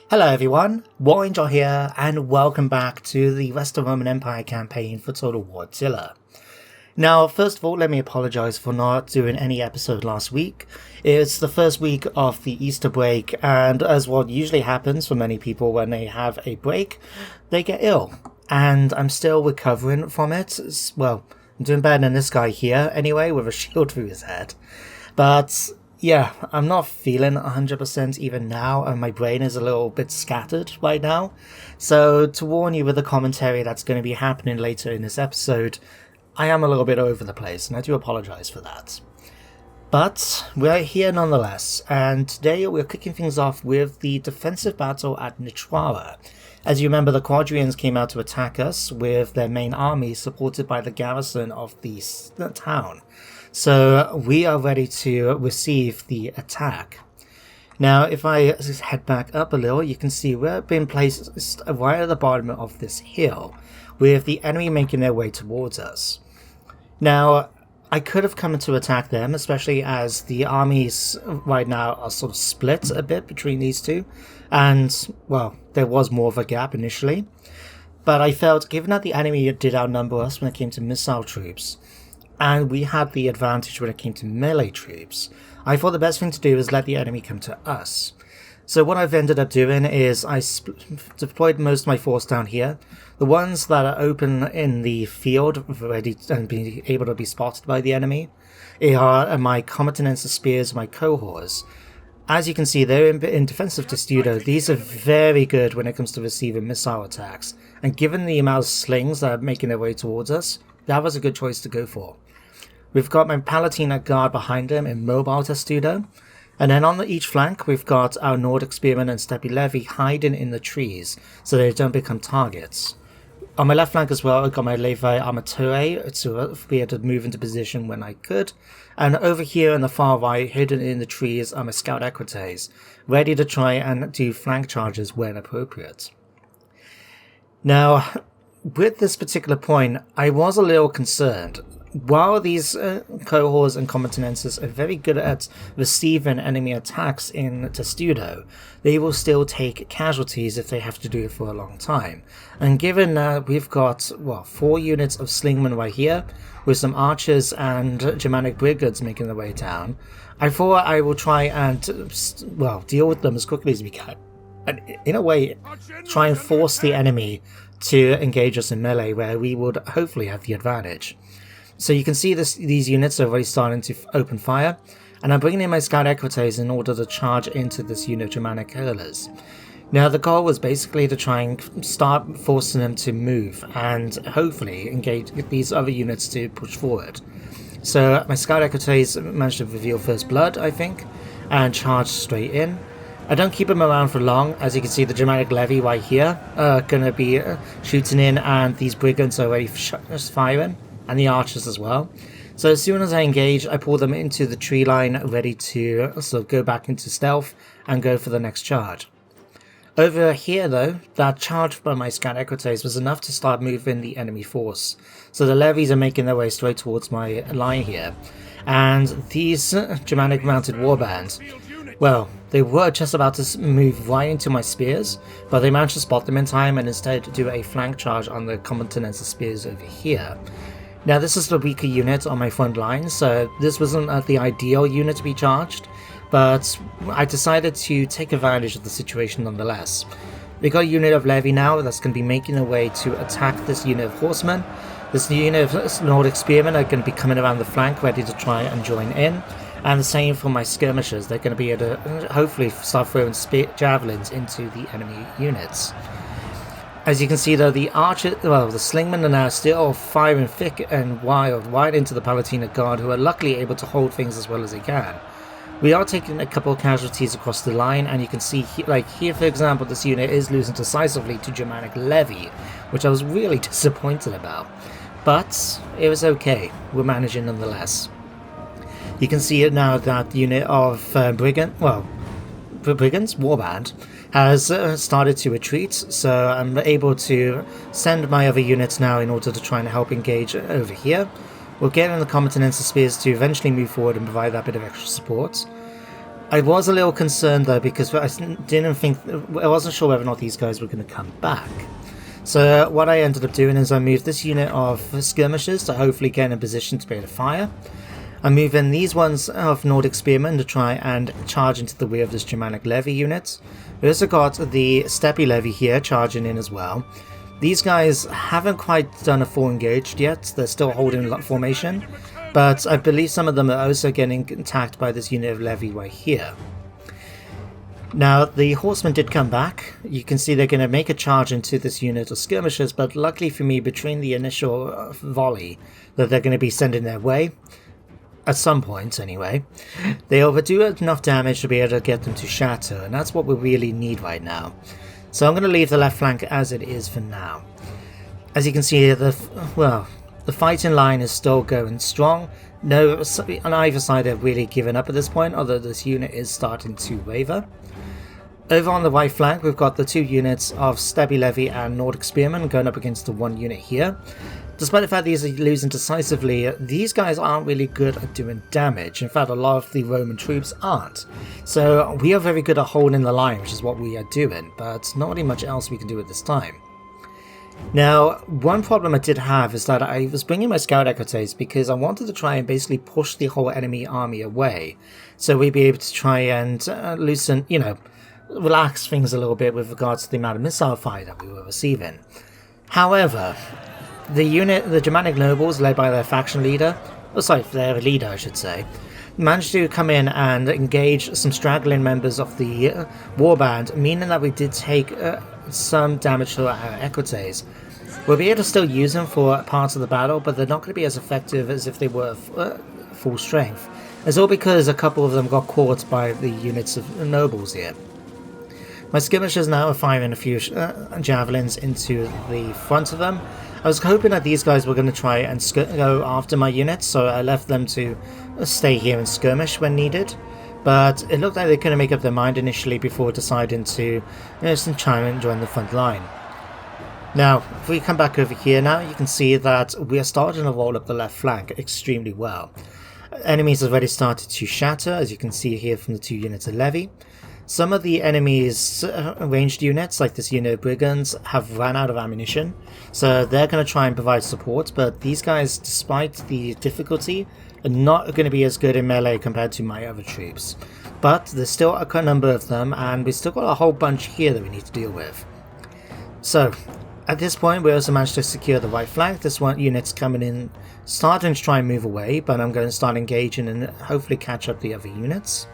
Hello everyone, Warranger here, and welcome back to the Western Roman Empire campaign for Total War Attila. Now, first of all, let me apologise for not doing any episode last week. It's the first week of the Easter break, and as what usually happens for many people when they have a break, they get ill. And I'm still recovering from it. Well, I'm doing better than this guy here anyway, with a shield through his head. But yeah, I'm not feeling 100% even now, and my brain is a little bit scattered right now. So to warn you with the commentary that's going to be happening later in this episode, I am a little bit over the place, and I do apologise for that. But we're here nonetheless, and today we're kicking things off with the defensive battle at Nitrahwa. As you remember, the Quadrians came out to attack us with their main army supported by the garrison of the town. So we are ready to receive the attack. Now, if I head back up a little, you can see we're being placed right at the bottom of this hill, with the enemy making their way towards us. Now, I could have come to attack them, especially as the armies right now are sort of split a bit between these two, and, well, there was more of a gap initially. But I felt, given that the enemy did outnumber us when it came to missile troops, and we had the advantage when it came to melee troops, I thought the best thing to do is let the enemy come to us. So what I've ended up doing is I deployed most of my force down here. The ones that are open in the field, ready and being able to be spotted by the enemy, are my combatant spears, my cohorts. As you can see, they're in defensive Tustudo. These are very good when it comes to receiving missile attacks, and given the amount of slings that are making their way towards us, that was a good choice to go for. We've got my Palatina guard behind him in mobile Tustudo, and then on each flank we've got our Nordic Spearmen and Steppe Levy hiding in the trees so they don't become targets. On my left flank as well, I've got my Levi Armature to be able to move into position when I could, and over here on the far right, hidden in the trees, are my Scout Equites, ready to try and do flank charges when appropriate. Now, with this particular point, I was a little concerned. While these cohorts and combatanenses are very good at receiving enemy attacks in Tustudo, they will still take casualties if they have to do it for a long time. And given that we've got, 4 units of slingmen right here, with some archers and Germanic brigands making their way down, I thought I will try and, deal with them as quickly as we can. And in a way, try and force the enemy to engage us in melee, where we would hopefully have the advantage. So you can see these units are already starting to open fire, and I'm bringing in my Scout Equites in order to charge into this unit of Germanic hurlers. Now the goal was basically to try and start forcing them to move, and hopefully engage these other units to push forward. So my Scout Equites managed to reveal first blood, I think, and charge straight in. I don't keep them around for long. As you can see, the Germanic Levy right here are going to be shooting in, and these brigands are already firing, and the archers as well. So as soon as I engage, I pull them into the tree line, ready to sort of go back into stealth and go for the next charge. Over here though, that charge by my Scout Equites was enough to start moving the enemy force. So the levies are making their way straight towards my line here. And these Germanic mounted warbands, well, they were just about to move right into my spears, but they managed to spot them in time and instead do a flank charge on the combatanensis spears over here. Now this is the weaker unit on my front line, so this wasn't the ideal unit to be charged, but I decided to take advantage of the situation nonetheless. We got a unit of Levy now that's going to be making their way to attack this unit of horsemen. This unit of Nordic Spearmen are going to be coming around the flank ready to try and join in, and the same for my skirmishers. They're going to be able to hopefully start throwing javelins into the enemy units. As you can see though, the slingmen are now still firing thick and wild right into the Palatina guard, who are luckily able to hold things as well as they can. We are taking a couple of casualties across the line, and you can see here for example, this unit is losing decisively to Germanic Levy, which I was really disappointed about. But it was okay, we're managing nonetheless. You can see it now that the unit of brigands, warband, has started to retreat, so I'm able to send my other units now in order to try and help engage over here. We'll get in the combatanensis spears to eventually move forward and provide that bit of extra support. I was a little concerned though because I wasn't sure whether or not these guys were going to come back. So what I ended up doing is I moved this unit of skirmishers to hopefully get in a position to be able to fire. I'm moving these ones of Nordic Spearmen to try and charge into the rear of this Germanic Levy unit. We also got the Steppe Levy here charging in as well. These guys haven't quite done a full engaged yet, they're still holding formation, but I believe some of them are also getting attacked by this unit of Levy right here. Now, the horsemen did come back. You can see they're going to make a charge into this unit of skirmishers, but luckily for me, between the initial volley that they're going to be sending their way, at some point anyway, they overdo enough damage to be able to get them to shatter, and that's what we really need right now. So I'm going to leave the left flank as it is for now. As you can see here, the fighting line is still going strong. No, on either side have really given up at this point, although this unit is starting to waver. Over on the right flank, we've got the two units of Steppe Levy and Nordic Spearmen going up against the one unit here. Despite the fact these are losing decisively, these guys aren't really good at doing damage. In fact, a lot of the Roman troops aren't. So we are very good at holding the line, which is what we are doing, but not really much else we can do at this time. Now, one problem I did have is that I was bringing my scout equites because I wanted to try and basically push the whole enemy army away. So we'd be able to try and loosen, relax things a little bit with regards to the amount of missile fire that we were receiving. However, the Germanic nobles, led by their faction leader, their leader I should say, managed to come in and engage some straggling members of the warband, meaning that we did take some damage to our equites. We'll be able to still use them for parts of the battle, but they're not going to be as effective as if they were full strength. It's all because a couple of them got caught by the units of nobles here. My skirmishers now are firing a few javelins into the front of them. I was hoping that these guys were going to try and go after my units, so I left them to stay here and skirmish when needed. But it looked like they couldn't make up their mind initially before deciding to try and join the front line. Now, if we come back over here now, you can see that we are starting to roll up the left flank extremely well. Enemies have already started to shatter, as you can see here from the two units of Levy. Some of the enemy's ranged units, like this unit of Brigands, have run out of ammunition, so they're going to try and provide support, but these guys, despite the difficulty, are not going to be as good in melee compared to my other troops. But there's still a number of them, and we've still got a whole bunch here that we need to deal with. So, at this point, we also managed to secure the right flank. This one unit's coming in, starting to try and move away, but I'm going to start engaging and hopefully catch up the other units.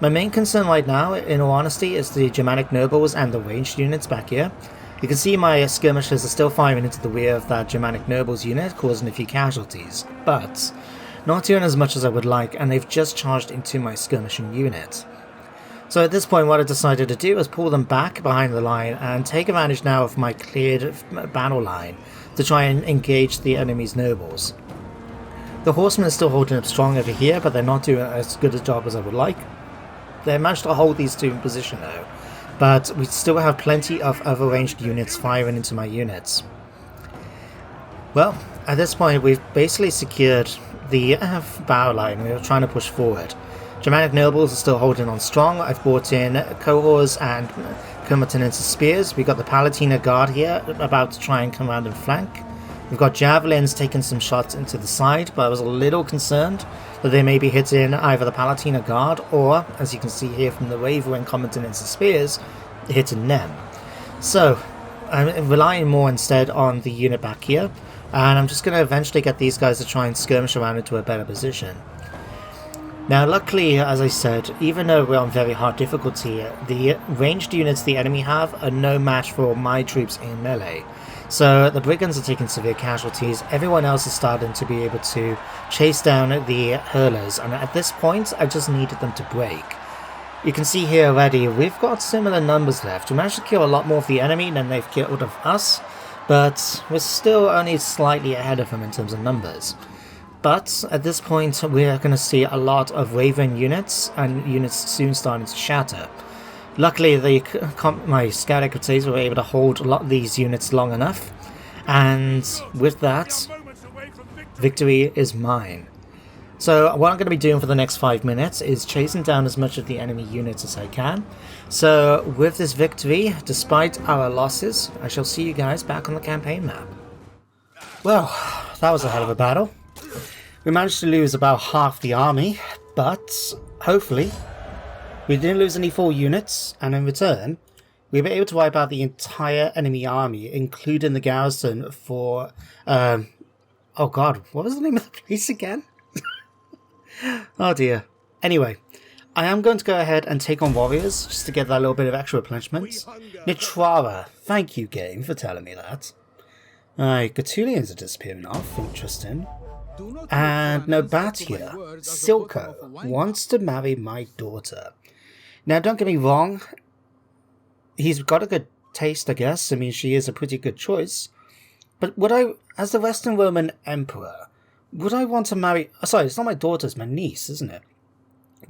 My main concern right now, in all honesty, is the Germanic nobles and the ranged units back here. You can see my skirmishers are still firing into the rear of that Germanic nobles unit, causing a few casualties, but not doing as much as I would like, and they've just charged into my skirmishing unit. So at this point, what I decided to do was pull them back behind the line and take advantage now of my cleared battle line to try and engage the enemy's nobles. The horsemen are still holding up strong over here, but they're not doing as good a job as I would like. They managed to hold these two in position though, but we still have plenty of other ranged units firing into my units. Well, at this point we've basically secured the battle line. We're trying to push forward. Germanic nobles are still holding on strong. I've brought in cohorts and combatant spears. We've got the Palatina Guard here about to try and come around and flank. We've got javelins taking some shots into the side, but I was a little concerned that they may be hitting either the Palatina Guard or, as you can see here from the wavering combatant and spears, hitting them. So I'm relying more instead on the unit back here, and I'm just going to eventually get these guys to try and skirmish around into a better position. Now luckily, as I said, even though we're on very hard difficulty, the ranged units the enemy have are no match for my troops in melee. So the Brigands are taking severe casualties, everyone else is starting to be able to chase down the hurlers, and at this point I just needed them to break. You can see here already, we've got similar numbers left. We managed to kill a lot more of the enemy than they've killed of us, but we're still only slightly ahead of them in terms of numbers. But at this point we're going to see a lot of wavering units, and units soon starting to shatter. Luckily, my scout equites were able to hold a lot of these units long enough, and with that, victory is mine. So what I'm going to be doing for the next 5 minutes is chasing down as much of the enemy units as I can. So with this victory, despite our losses, I shall see you guys back on the campaign map. Well, that was a hell of a battle. We managed to lose about half the army, but hopefully we didn't lose any full units, and in return we were able to wipe out the entire enemy army, including the garrison for oh god, what was the name of the place again? Oh dear. Anyway, I am going to go ahead and take on warriors just to get that little bit of extra replenishment. Nitrahwa, thank you game for telling me that. Gaatulians are disappearing off, interesting. And Nobatia, Silko, wants to marry my daughter. Now don't get me wrong, he's got a good taste, I guess. I mean, she is a pretty good choice. But would I, as the Western Roman Emperor, would I want to marry... Oh, sorry, it's not my daughter, it's my niece, isn't it?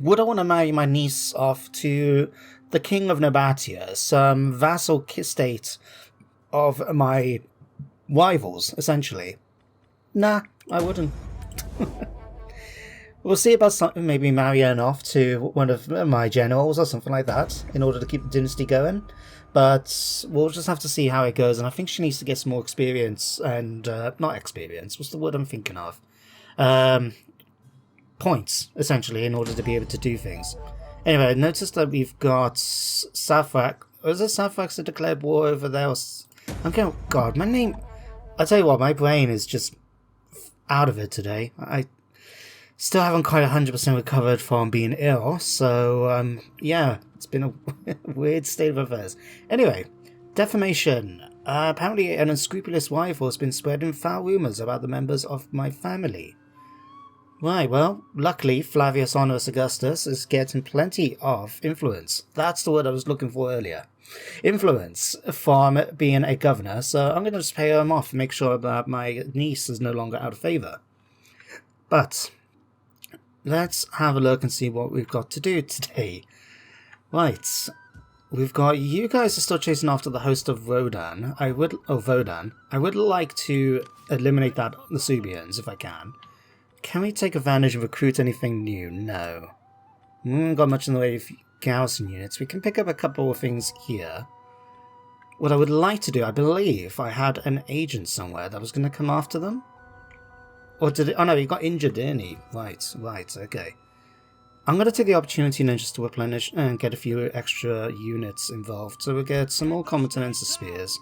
Would I want to marry my niece off to the King of Nobatia, some vassal state of my rivals, essentially? Nah, I wouldn't. We'll see about something, maybe marrying off to one of my generals or something like that, in order to keep the dynasty going. But we'll just have to see how it goes, and I think she needs to get some more experience, and, not experience, what's the word I'm thinking of? Points, essentially, in order to be able to do things. Anyway, notice that we've got Safrak. Was it Safrak's that declared war over there? I'm going, god, my name... I tell you what, my brain is just out of it today. I still haven't quite 100% recovered from being ill, so, yeah, it's been a weird state of affairs. Anyway, defamation. Apparently an unscrupulous rival has been spreading foul rumours about the members of my family. Right, well, luckily Flavius Honorus Augustus is getting plenty of influence. That's the word I was looking for earlier. Influence from being a governor, so I'm going to just pay him off and make sure that my niece is no longer out of favour. But let's have a look and see what we've got to do today. Right, we've got you guys are still chasing after the host of Vodan. Vodan. I would like to eliminate the Subians if I can. Can we take advantage and recruit anything new? No. We haven't got much in the way of garrison units. We can pick up a couple of things here. What I would like to do, I believe I had an agent somewhere that was going to come after them. Or did it? Oh no, he got injured, didn't he? Right, okay. I'm going to take the opportunity now just to replenish and get a few extra units involved. So we'll get some more combatants and spears.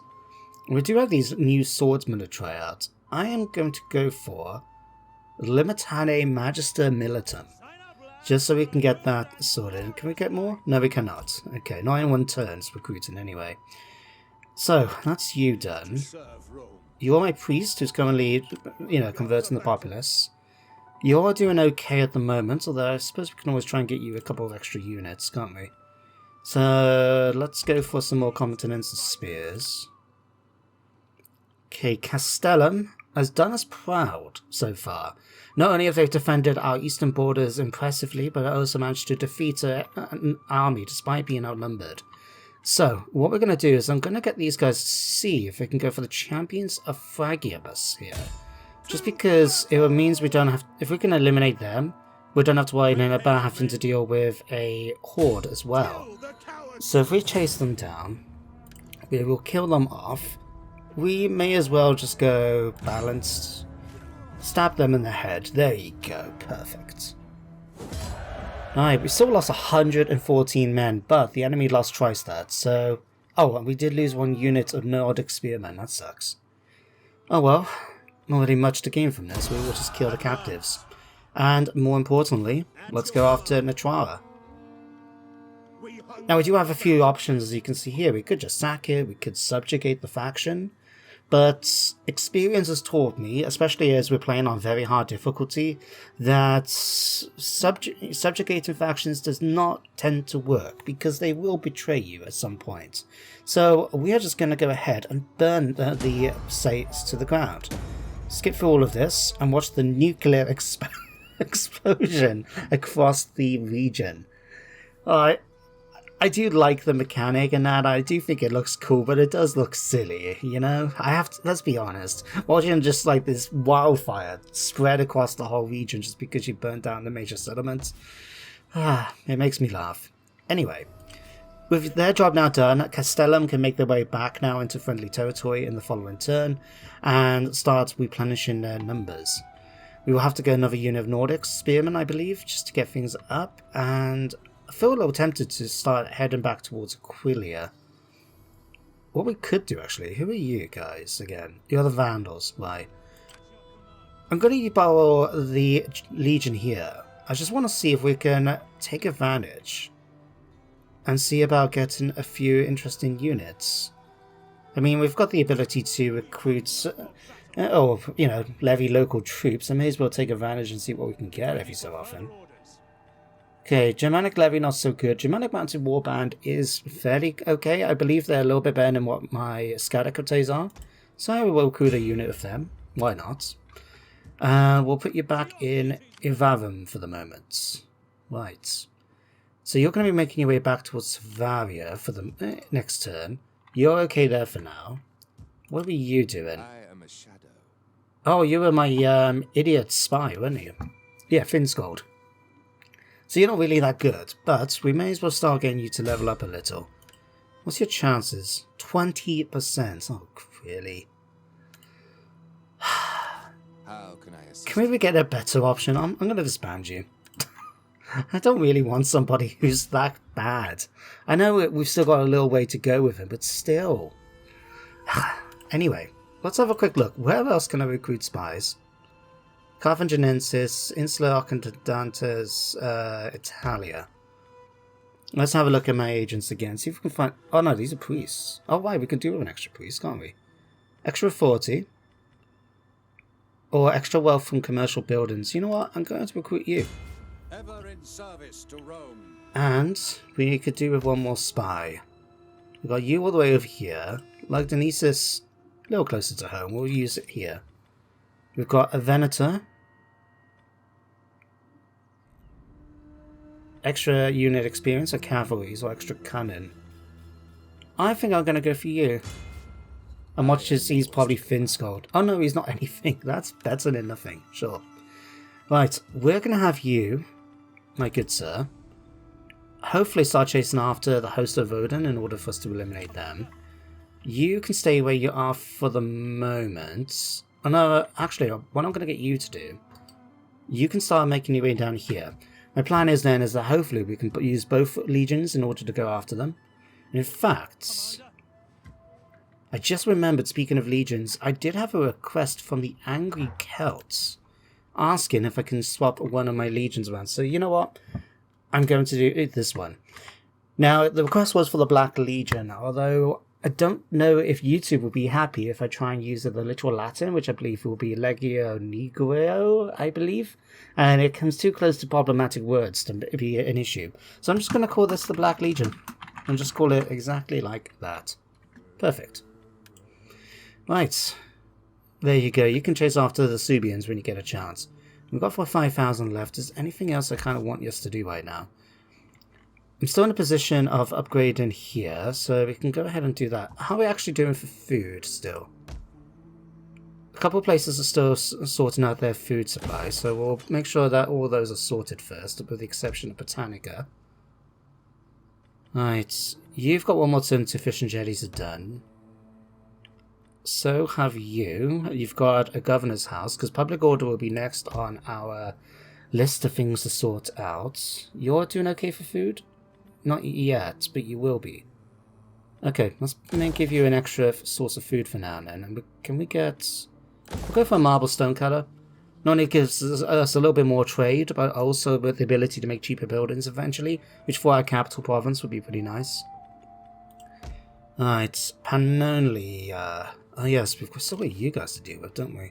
We do have these new swordsmen to try out. I am going to go for Limitane Magister Militum, just so we can get that sorted. Can we get more? No, we cannot. Okay, not in one turn, it's recruiting anyway. So, that's you done. You are my priest who's currently, converting the populace. You are doing okay at the moment, although I suppose we can always try and get you a couple of extra units, can't we? So, let's go for some more combatants and spears. Okay, Castellum has done us proud so far. Not only have they defended our eastern borders impressively, but also managed to defeat an army despite being outnumbered. So, what we're going to do is I'm going to get these guys to see if they can go for the Champions of Fragiabus here. Just because it means we don't have... If we can eliminate them, we don't have to worry about having to deal with a horde as well. So if we chase them down, we will kill them off. We may as well just go balanced. Stab them in the head. There you go. Perfect. Alright, we still lost 114 men, but the enemy lost twice that, so... Oh, and we did lose one unit of Nordic spearmen. That sucks. Oh well. Not really much to gain from this. We will just kill the captives. And, more importantly, let's go after Nitrahwa. Now, we do have a few options, as you can see here. We could just sack it, we could subjugate the faction. But experience has taught me, especially as we're playing on very hard difficulty, that subjugating factions does not tend to work, because they will betray you at some point. So we are just going to go ahead and burn the sites to the ground. Skip through all of this and watch the nuclear explosion across the region. Alright, I do like the mechanic and that. I do think it looks cool, but it does look silly, you know? I have to, let's be honest. Watching just like this wildfire spread across the whole region just because you burnt down the major settlements. It makes me laugh. Anyway, with their job now done, Castellum can make their way back now into friendly territory in the following turn and start replenishing their numbers. We will have to get another unit of Nordic spearmen, I believe, just to get things up, and I feel a little tempted to start heading back towards Aquileia. What we could do, actually, who are you guys again? You're the Vandals, right? I'm going to borrow the Legion here. I just want to see if we can take advantage and see about getting a few interesting units. I mean, we've got the ability to recruit, or, you know, levy local troops. I may as well take advantage and see what we can get every so often. Okay, Germanic Levy not so good. Germanic Mounted Warband is fairly okay. I believe they're a little bit better than what my Scadacotes are. So I will recruit a unit of them. Why not? We'll put you back in Ivarum for the moment. Right. So you're going to be making your way back towards Savaria for the next turn. You're okay there for now. What were you doing? I am a shadow. Oh, you were my idiot spy, weren't you? Yeah, Finscold. So you're not really that good, but we may as well start getting you to level up a little. What's your chances? 20%. Oh, really? How can I assist? Can we get a better option? I'm going to disband you. I don't really want somebody who's that bad. I know we've still got a little way to go with him, but still. Anyway, let's have a quick look. Where else can I recruit spies? Carthaginiensis, Insular Occidentantes, Italia. Let's have a look at my agents again. See if we can find... Oh no, these are priests. Oh right, we can do with an extra priest, can't we? Extra 40. Or extra wealth from commercial buildings. You know what? I'm going to recruit you. Ever in service to Rome. And we could do with one more spy. We've got you all the way over here. Lugdunensis, a little closer to home. We'll use it here. We've got a Venator. Extra unit experience or cavalries or extra cannon. I think I'm going to go for you. And much as he's probably Finscold. Oh no, he's not anything. That's better than nothing. Sure. Right, we're going to have you, my good sir, hopefully start chasing after the host of Odin in order for us to eliminate them. You can stay where you are for the moment. Oh no, actually, what I'm going to get you to do, you can start making your way down here. My plan is then is that hopefully we can use both legions in order to go after them. And in fact, I just remembered, speaking of legions, I did have a request from the Angry Celts asking if I can swap one of my legions around. So you know what? I'm going to do this one. Now, the request was for the Black Legion, although I don't know if YouTube will be happy if I try and use the literal Latin, which I believe will be Legio Nigro, I believe. And it comes too close to problematic words to be an issue. So I'm just going to call this the Black Legion. And just call it exactly like that. Perfect. Right. There you go. You can chase after the Subians when you get a chance. We've got 5,000 left. Is anything else I kind of want us to do right now? I'm still in a position of upgrading here, so we can go ahead and do that. How are we actually doing for food still? A couple of places are still sorting out their food supply, so we'll make sure that all those are sorted first, with the exception of Botanica. Right, you've got one more turn to fish and jellies are done. So have you. You've got a governor's house, because public order will be next on our list of things to sort out. You're doing okay for food? Not yet, but you will be. Okay, let's give you an extra source of food for now and then. And can we get... We'll go for a marble stone cutter. Not only gives us a little bit more trade, but also with the ability to make cheaper buildings eventually, which for our capital province would be pretty nice. Alright, Pannonia. Oh yes, we've still got you guys to deal with, don't we?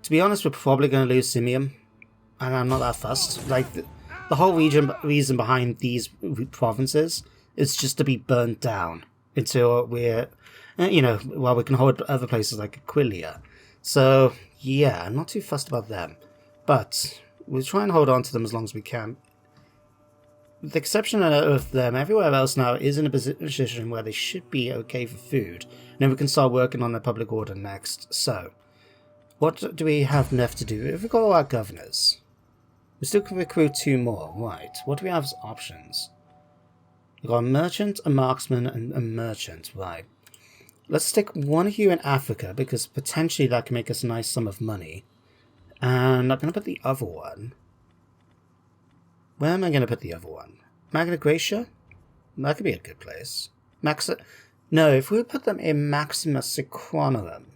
To be honest, we're probably going to lose Simium, and I'm not that fussed. Like, the whole reason behind these provinces is just to be burnt down until we're, you know, while we can hold other places like Aquileia. So, yeah, I'm not too fussed about them. But we'll try and hold on to them as long as we can. with the exception of them, everywhere else now is in a position where they should be okay for food. And then we can start working on the public order next. So, what do we have left to do? If we got all our governors, we still can recruit 2 more, right? What do we have as options? We've got a merchant, a marksman, and a merchant, right? Let's stick 1 here in Africa, because potentially that can make us a nice sum of money. And I'm going to put the other one. Where am I going to put the other one? Magna Graecia? That could be a good place. No, if we put them in Maxima Sacronorum,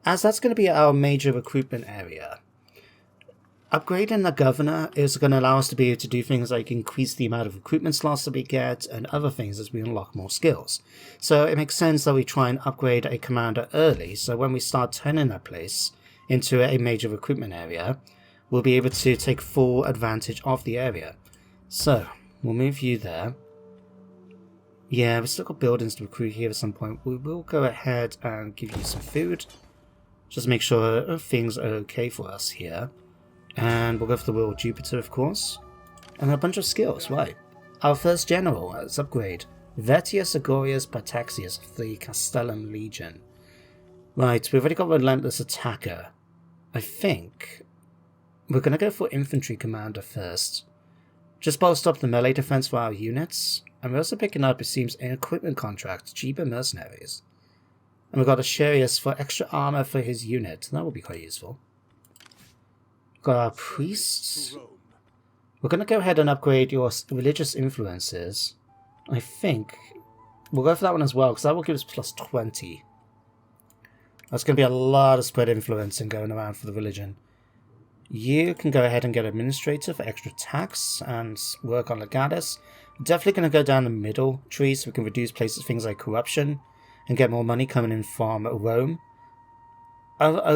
as that's going to be our major recruitment area. Upgrading the governor is going to allow us to be able to do things like increase the amount of recruitment slots that we get and other things as we unlock more skills. So it makes sense that we try and upgrade a commander early, so when we start turning that place into a major recruitment area, we'll be able to take full advantage of the area. So, we'll move you there. Yeah, we've still got buildings to recruit here at some point. We will go ahead and give you some food. Just make sure things are okay for us here. And we'll go for the Will of Jupiter, of course. And a bunch of skills, right. Our first general, let's upgrade. Vettius Agorius Pataxius of the Castellum Legion. Right, we've already got Relentless Attacker. I think we're going to go for Infantry Commander first. Just bolster up the melee defense for our units. And we're also picking up, it seems, an equipment contract, cheaper mercenaries. And we've got a Sharius for extra armor for his unit. That will be quite useful. Got our priests. We're going to go ahead and upgrade your religious influences. I think we'll go for that one as well, because that will give us plus 20. That's going to be a lot of spread influencing going around for the religion. You can go ahead and get administrator for extra tax and work on legatus. Definitely going to go down the middle tree so we can reduce places, things like corruption, and get more money coming in from Rome.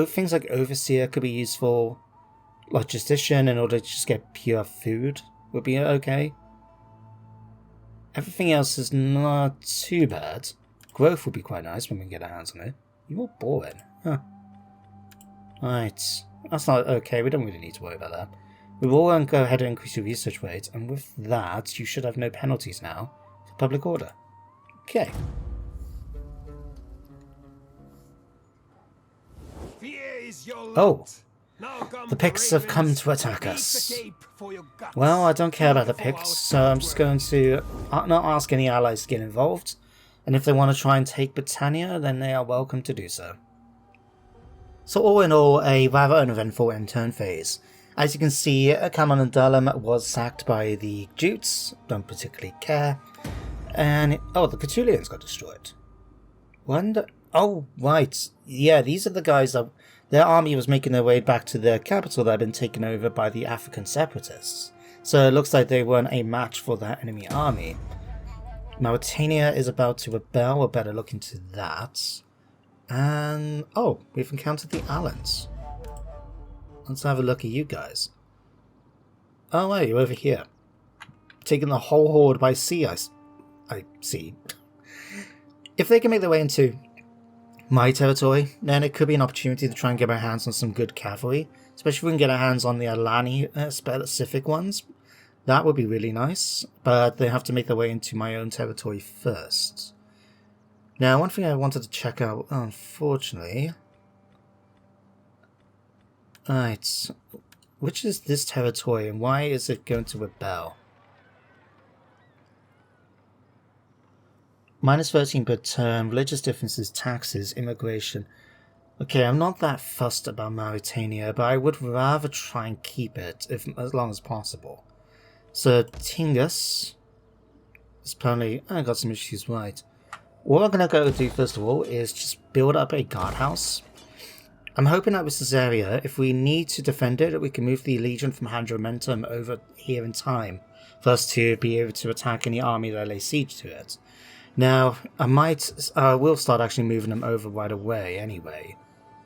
Things like overseer could be useful. Logistician, in order to just get pure food, would be okay. Everything else is not too bad. Growth would be quite nice when we can get our hands on it. You're more boring. Huh. Right. That's not okay. We don't really need to worry about that. We will go ahead and increase your research rate, and with that, you should have no penalties now for public order. Okay. Oh! The Picts have come to attack us. Well, I don't care about the Picts, so I'm just going to not ask any allies to get involved, and if they want to try and take Britannia, then they are welcome to do so. So all in all, a rather uneventful end turn phase. As you can see, Camon was sacked by the Jutes, don't particularly care, and the Catulians got destroyed. Oh, right, yeah, these are the guys that... Their army was making their way back to their capital that had been taken over by the African separatists. So it looks like they weren't a match for that enemy army. Mauritania is about to rebel, we'll better look into that. And, we've encountered the Allans. Let's have a look at you guys. Oh, wait, you're over here. Taking the whole horde by sea, I see. If they can make their way into my territory, then it could be an opportunity to try and get our hands on some good cavalry, especially if we can get our hands on the Alani specific ones. That would be really nice, but they have to make their way into my own territory first. Now, one thing I wanted to check out, unfortunately... Right, which is this territory and why is it going to rebel? Minus 13 per turn, religious differences, taxes, immigration. Okay, I'm not that fussed about Mauritania, but I would rather try and keep it as long as possible. So, Tingus is apparently... I got some issues right. What I'm going to go do first of all is just build up a guardhouse. I'm hoping that with Caesarea, if we need to defend it, we can move the legion from Hadromentum over here in time for us to be able to attack any army that lays siege to it. Now, I will start actually moving them over right away anyway.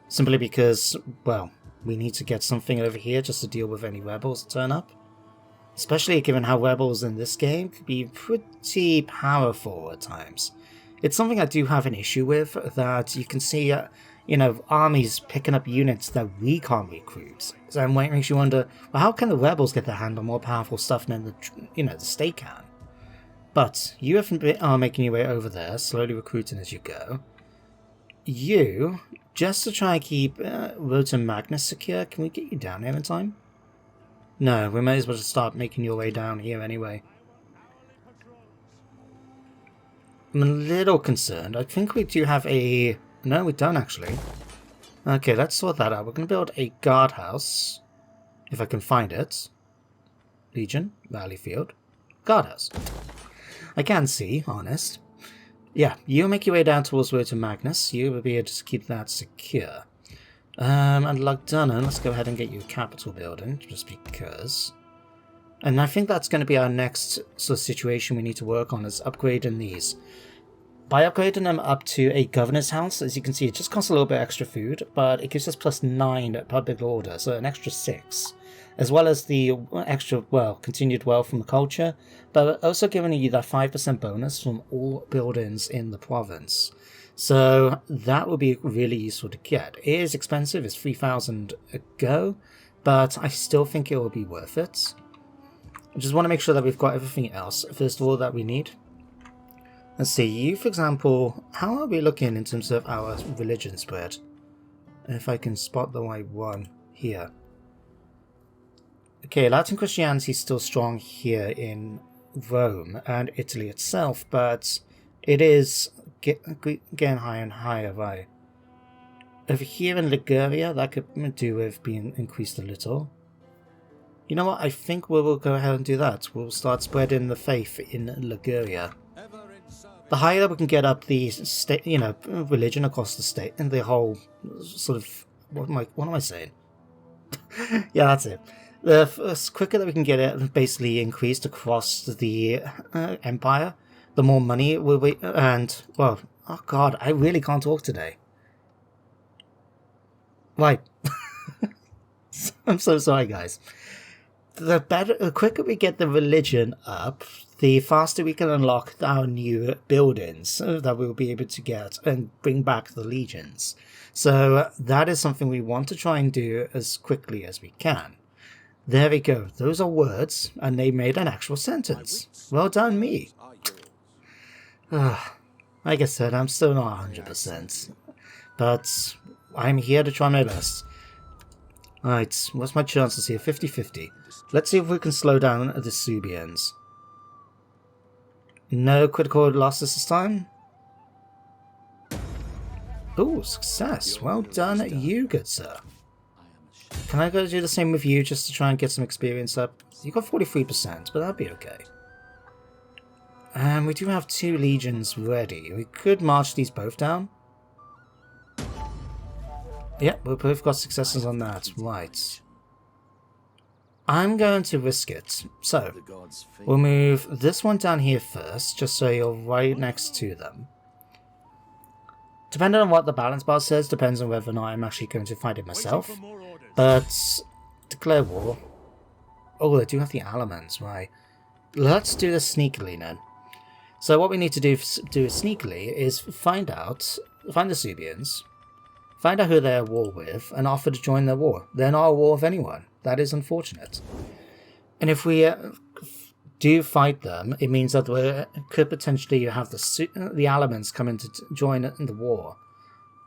Simply because, well, we need to get something over here just to deal with any rebels that turn up. Especially given how rebels in this game could be pretty powerful at times. It's something I do have an issue with, that you can see you know, armies picking up units that we can't recruit. So it makes you wonder, well, how can the rebels get their hand on more powerful stuff than the, you know, the state can? But you are making your way over there, slowly recruiting as you go. You, just to try and keep Rota Magnus secure, can we get you down here in time? No, we may as well just start making your way down here anyway. I'm a little concerned. I think we do have a... No, we don't actually. Okay, let's sort that out. We're going to build a guardhouse, if I can find it. Legion, Valleyfield, guardhouse. I can see, honest. Yeah, you make your way down towards Rota Magnus. You will be able to keep that secure. And Lugdunnan, let's go ahead and get you a capital building, just because. And I think that's going to be our next sort of situation we need to work on, is upgrading these. By upgrading them up to a governor's house, as you can see, it just costs a little bit extra food, but it gives us +9 at public order, so an extra 6. As well as the extra, well, continued wealth from the culture, but also giving you that 5% bonus from all buildings in the province. So that will be really useful to get. It is expensive, it's 3,000 a go, but I still think it will be worth it. I just want to make sure that we've got everything else, first of all, that we need. Let's see, you, for example, how are we looking in terms of our religion spread? If I can spot the right one here. Okay, Latin Christianity is still strong here in Rome and Italy itself, but it is getting higher and higher, right? Over here in Liguria, that could do with being increased a little. You know what, I think we will go ahead and do that. We'll start spreading the faith in Liguria. The higher we can get up the state, you know, religion across the state, and the whole sort of, what am I saying? Yeah, that's it. The quicker that we can get it basically increased across the empire, the more money will be, and, well, oh god, I really can't talk today. Right. I'm so sorry, guys. The quicker we get the religion up, the faster we can unlock our new buildings that we'll be able to get and bring back the legions. So that is something we want to try and do as quickly as we can. There we go. Those are words, and they made an actual sentence. Well done, me. Like I said, I'm still not 100%, but I'm here to try my best. Right, what's my chances here? 50-50. Let's see if we can slow down the Subians. No critical losses this time. Ooh, success. Well done, you good sir. Can I go do the same with you just to try and get some experience up? You got 43%, but that'd be okay. And we do have 2 legions ready. We could march these both down. Yep, we've both got successes on that. Right. I'm going to risk it. So, we'll move this one down here first, just so you're right next to them. Depending on what the balance bar says, depends on whether or not I'm actually going to fight it myself. But, declare war. Oh, they do have the elements, right. Let's do this sneakily then. So what we need to do sneakily is find the Subians, find out who they're at war with, and offer to join their war. They're not at war with anyone. That is unfortunate. And if we do fight them, it means that we could potentially have the elements come in to join in the war,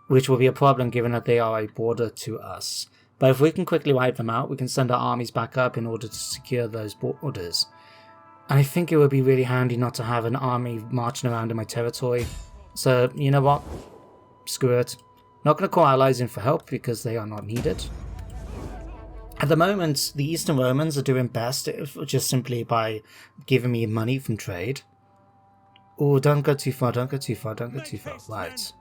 which will be a problem given that they are a border to us. But if we can quickly wipe them out, we can send our armies back up in order to secure those borders. And I think it would be really handy not to have an army marching around in my territory. So, you know what? Screw it. Not going to call allies in for help because they are not needed. At the moment, the Eastern Romans are doing best just simply by giving me money from trade. Oh, don't go too far, don't go too far, don't go too far. Right.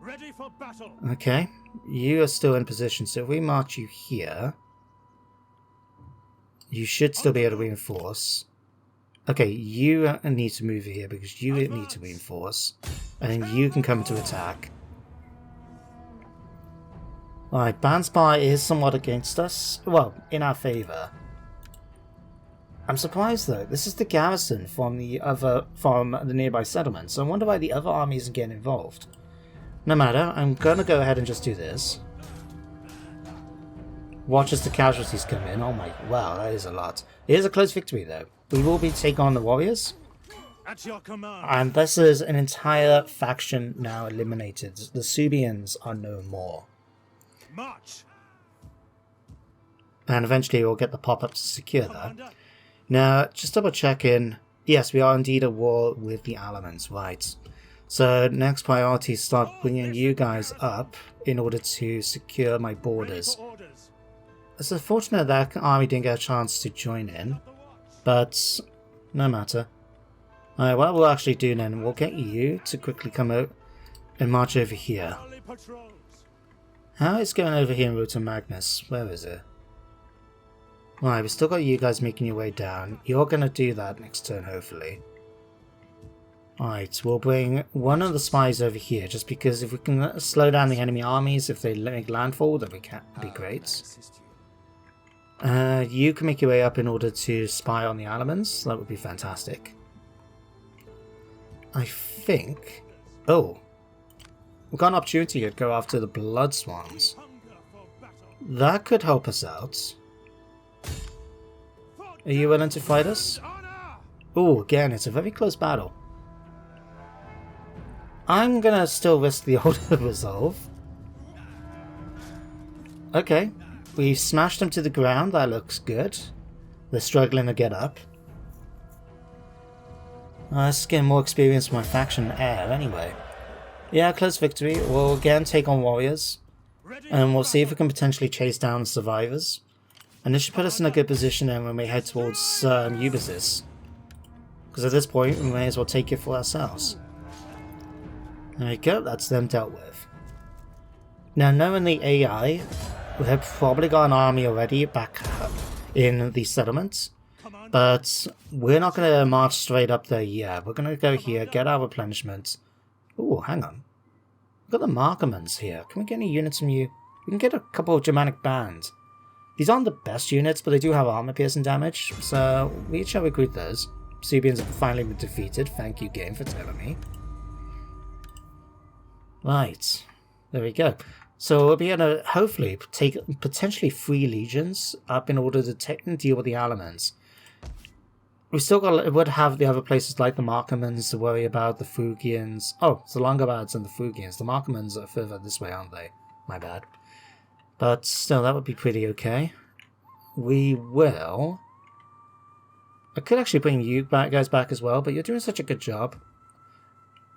Ready for battle. Okay, you are still in position, so if we march you here, you should still be able to reinforce. Okay, you need to move here because you need to reinforce, and then you can come to attack. Alright, Banspire is somewhat against us. Well, in our favour. I'm surprised though, this is the garrison from the nearby settlement, so I wonder why the other army isn't getting involved. No matter, I'm gonna go ahead and just do this. Watch as the casualties come in. Oh my, wow, that is a lot. It is a close victory though. We will be taking on the warriors. At your command. And this is an entire faction now eliminated. The Subians are no more. March. And eventually we'll get the pop-up to secure that. Commander. Now, just double checking. Yes, we are indeed at war with the elements, right. So next priority is start bringing you guys up in order to secure my Ready borders. for orders. It's unfortunate that army didn't get a chance to join in, but no matter. Alright, what we'll actually do then, we'll get you to quickly come out and march over here. Early patrols. How is going over here in Rota Magnus? Where is it? Right, we've still got you guys making your way down. You're going to do that next turn, hopefully. Alright, we'll bring one of the spies over here, just because if we can slow down the enemy armies, if they make landfall, then we can be great. You can make your way up in order to spy on the elements. That would be fantastic. I think... Oh. We've got an opportunity to go after the Blood Swans. Hunger for battle. That could help us out. Are you willing to fight us? Honor. Oh, again, it's a very close battle. I'm gonna still risk the Order Resolve. Okay. We've smashed them to the ground. That looks good. They're struggling to get up. Let's get more experience with my faction heir anyway. Yeah, close victory. We'll again take on warriors. Ready And for we'll see if we battle. can potentially chase down the survivors. And this should put us in a good position then when we head towards Ulysses. Because at this point, we may as well take it for ourselves. There we go, that's them dealt with. Now, knowing the AI, we have probably got an army already back in the settlements. Commander. But we're not going to march straight up there yet. We're going to go here, get our replenishment. Oh, hang on. We've got the Markermans here. Can we get any units from you? We can get a couple of Germanic bands. These aren't the best units, but they do have armor piercing damage, so we shall recruit those. Subians have finally been defeated. Thank you, game, for telling me. Right. There we go. So we'll be able to hopefully take potentially 3 legions up in order to deal with the elements. We still would have the other places like the Markermans to worry about, the Fugians. Oh, it's the Longobards and the Fugians. The Markermans are further this way, aren't they? My bad. But still, that would be pretty okay. We will... I could actually bring you guys back as well, but you're doing such a good job.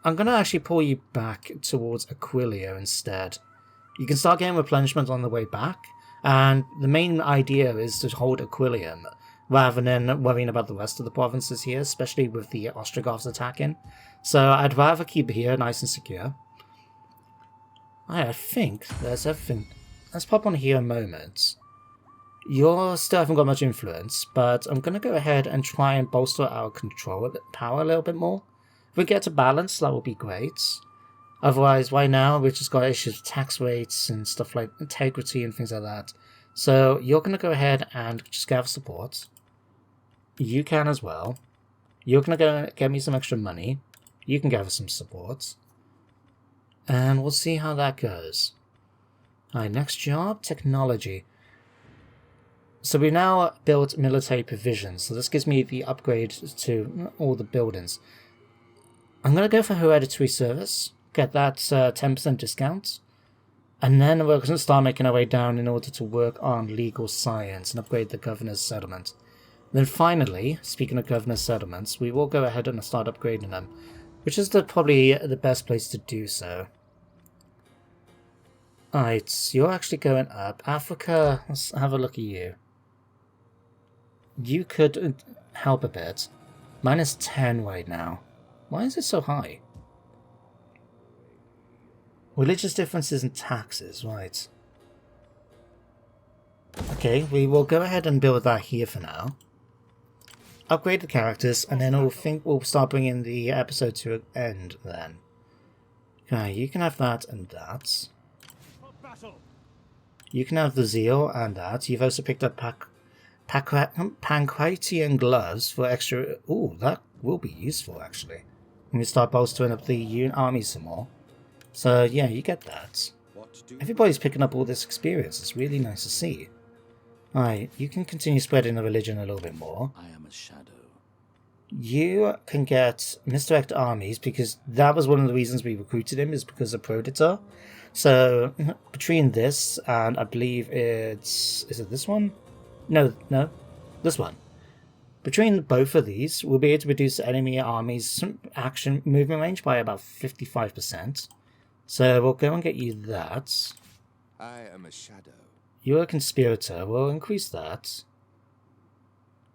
I'm going to actually pull you back towards Aquilia instead. You can start getting replenishment on the way back, and the main idea is to hold Aquilium, rather than worrying about the rest of the provinces here, especially with the Ostrogoths attacking. So I'd rather keep here nice and secure. I think there's everything. Let's pop on here a moment. You still haven't got much influence, but I'm going to go ahead and try and bolster our control power a little bit more. If we get to balance, that would be great. Otherwise, right now, we've just got issues with tax rates and stuff like integrity and things like that. So you're going to go ahead and just gather support. You can as well. You're going to go get me some extra money. You can gather some support. And we'll see how that goes. Alright, next job, technology. So we've now built military provisions, so this gives me the upgrade to all the buildings. I'm going to go for hereditary service, get that 10% discount, and then we're going to start making our way down in order to work on legal science and upgrade the governor's settlement. Then finally, speaking of governor's settlements, we will go ahead and start upgrading them, which is probably the best place to do so. Alright, so you're actually going up. Africa, let's have a look at you. You could help a bit. Minus 10 right now. Why is it so high? Religious differences and taxes, right. Okay, we will go ahead and build that here for now. Upgrade the characters, and then we'll start bringing the episode to an end then. Okay, you can have that and that. For battle. You can have the zeal and that. You've also picked up Pancratian gloves for extra... Ooh, that will be useful actually. When we start bolstering up the army some more. So yeah, you get that. What do Everybody's picking up all this experience. It's really nice to see. Alright, you can continue spreading the religion a little bit more. I am a shadow. You can get misdirect armies, because that was one of the reasons we recruited him, is because of Predator. So between this and I believe is it this one? No, this one. Between both of these, we'll be able to reduce enemy armies' action movement range by about 55%. So we'll go and get you that. I am a shadow. You're a conspirator. We'll increase that.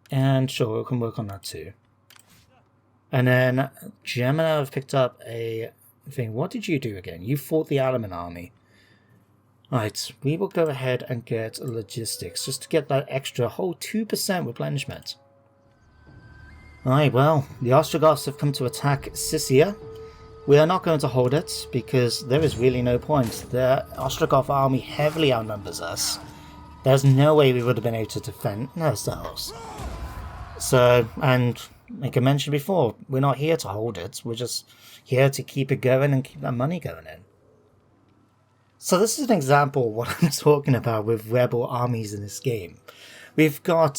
And sure, we can work on that too. And then Gemini have picked up a thing. What did you do again? You fought the Alaman army. Right, we will go ahead and get logistics just to get that extra whole 2% replenishment. Alright, well, the Ostrogoths have come to attack Scythia. We are not going to hold it because there is really no point. The Ostrogoth army heavily outnumbers us. There's no way we would have been able to defend ourselves. So, and like I mentioned before, we're not here to hold it. We're just here to keep it going and keep that money going in. So this is an example of what I'm talking about with rebel armies in this game. We've got,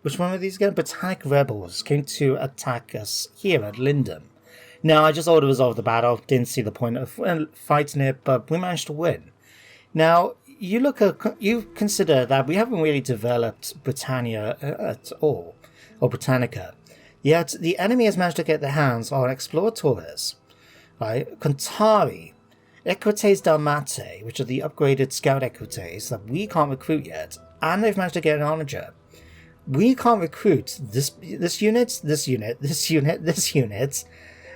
which one of these again? Botanic rebels came to attack us here at Lindum. Now, I just ordered to resolve the battle, didn't see the point of fighting it, but we managed to win. Now, you consider that we haven't really developed Britannia at all, or Britannica, yet the enemy has managed to get their hands on explorators, right? Contari, Equites Dalmate, which are the upgraded scout Equites that we can't recruit yet, and they've managed to get an onager. We can't recruit this unit, this unit, this unit, this unit.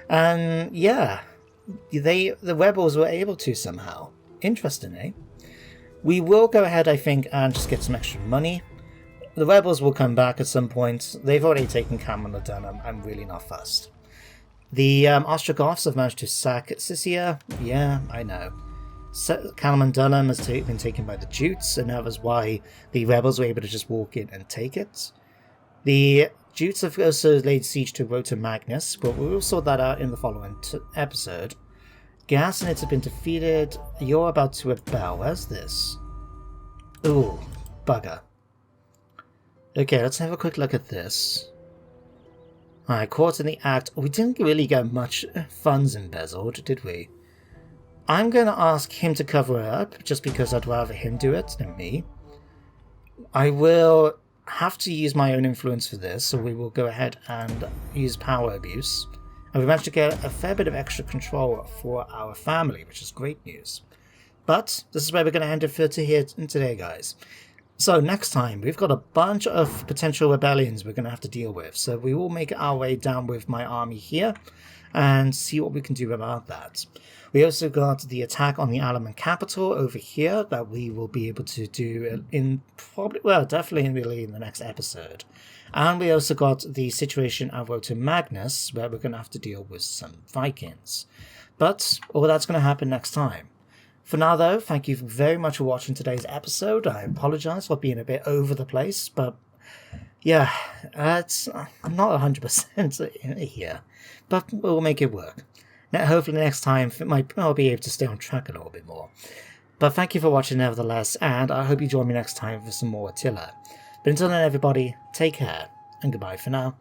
And yeah, the rebels were able to somehow. Interesting, eh? We will go ahead, I think, and just get some extra money. The rebels will come back at some point. They've already taken Camelot Dunham. I'm really not fussed. The Ostrogoths have managed to sack Scythia. Yeah, I know. Camelot Dunham has been taken by the Jutes, and that was why the rebels were able to just walk in and take it. The Jutes have also laid siege to Rota Magnus, but we will sort that out in the following episode. Gassanids have been defeated. You're about to rebel. Where's this? Ooh, bugger. Okay, let's have a quick look at this. Alright, caught in the act. We didn't really get much funds embezzled, did we? I'm going to ask him to cover it up, just because I'd rather him do it than me. I will have to use my own influence for this, so we will go ahead and use power abuse. And we managed to get a fair bit of extra control for our family, which is great news. But this is where we're going to end it for today, guys. So next time, we've got a bunch of potential rebellions we're going to have to deal with. So we will make our way down with my army here and see what we can do about that. We also got the attack on the Alaman capital over here that we will be able to do in definitely in the next episode. And we also got the situation at Rota Magnus where we're going to have to deal with some Vikings. But all that's going to happen next time. For now, though, thank you very much for watching today's episode. I apologise for being a bit over the place, but yeah, I'm not 100% here, but we'll make it work. Now, hopefully next time I'll be able to stay on track a little bit more. But thank you for watching nevertheless, and I hope you join me next time for some more Attila. But until then, everybody, take care, and goodbye for now.